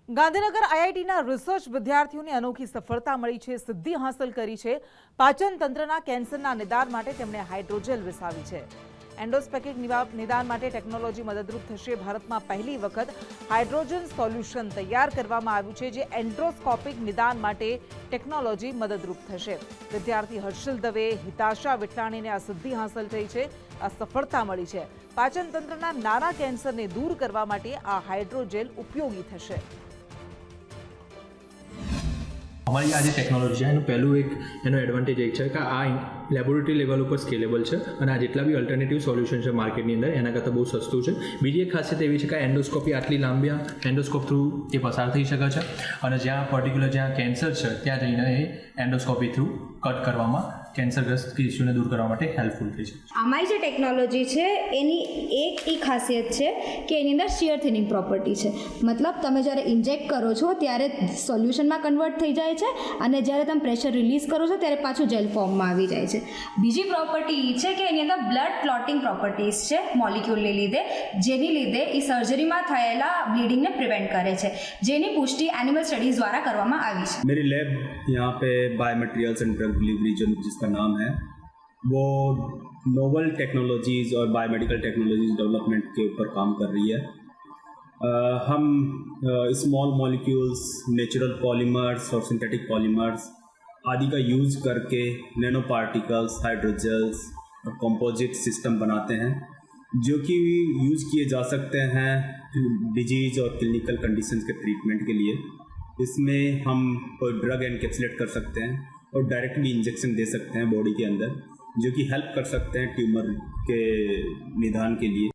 Gandhinagar આઈઆઈટીના research વિદ્યાર્થીઓને અનોખી સફળતા મળી છે, સિદ્ધિ હાંસલ કરી છે। પાચન તંત્રના કેન્સરના નિદાન માટે તેમણે હાઇડ્રોજેલ વિકસાવી છે। એન્ડોસ્કોપિક નિદાન માટે ટેકનોલોજી મદદરૂપ થશે। ભારતમાં પહેલી વખત હાઇડ્રોજન સોલ્યુશન તૈયાર કરવામાં આવ્યું છે, જે એન્ડોસ્કોપિક નિદાન માટે ટેકનોલોજી મદદરૂપ થશે। વિદ્યાર્થી હર્ષિલ દવે, હિતાશા વિઠલાણીને આ સિદ્ધિ હાંસલ થઈ છે, આ સફળતા મળી છે। પાચન તંત્રના નાના કેન્સરને દૂર કરવા માટે આ હાઇડ્રોજેલ ઉપયોગી થશે। हमारी आज टेक्नोलॉजी है पहलू एक एडवांटेज एक है कि आ लेबोरेटरी लेवल पर स्केलेबल है और आ जेटला भी अल्टरनेटिव सोल्यूशन है मार्केट की अंदर एना करता बहुत सस्तुं है। बीजी एक खासियत एवी है कि एंडोस्कोपी आटली लांबी एंडोस्कोप थ्रू ये पसार थी शके छे और ज्यां पर्टिक्युलर ज्यां कैंसर है त्यां जईने ए एंडोस्कोपी थ्रू कट करवामां कैंसरग्रस्त इश्यूने दूर करवा माटे हेल्पफुल थई छे। आमारी जे टेक्नोलॉजी है एनी एक ई खासियत है कि एनी अंदर शियर थिनिंग प्रॉपर्टी है, मतलब तमे ज्यारे इंजेक्ट करो छो त्यारे सोल्यूशन में कन्वर्ट थई जाए छे अने ज्यारे तमे प्रेशर रिलीज करो छो त्यारे पाछुं जेल फॉर्म में आवी जाए छे। बीजी प्रॉपर्टी ई छे कि एनी अंदर ब्लड क्लॉटिंग प्रॉपर्टीज है मॉलिक्यूल ने लीधे, जेनी लीधे ई सर्जरी में थयेला ब्लीडिंग ने प्रिवेंट करे छे, जेनी पुष्टि एनिमल स्टडीज द्वारा करवामां आवी छे। मेरी लैब यहाँ पे बायोमटेरियल्स एंड ड्रग डिलीवरी जो जिसका नाम है वो नोवल टेक्नोलॉजीज़ और बायोमेडिकल टेक्नोलॉजीज डेवलपमेंट के ऊपर काम कर रही है। हम स्मॉल मॉलिक्यूल्स, नेचुरल पॉलीमर्स और सिंथेटिक पॉलीमर्स आदि का यूज़ करके नैनो पार्टिकल्स, हाइड्रोजेल्स और कंपोजिट सिस्टम बनाते हैं जो कि यूज़ किए जा सकते हैं डिजीज़ और क्लिनिकल कंडीशंस के ट्रीटमेंट के लिए। इसमें हम कोई ड्रग एनकैप्सुलेट कर सकते हैं और डायरेक्टली इंजेक्शन दे सकते हैं बॉडी के अंदर, जो कि हेल्प कर सकते हैं ट्यूमर के निदान के लिए।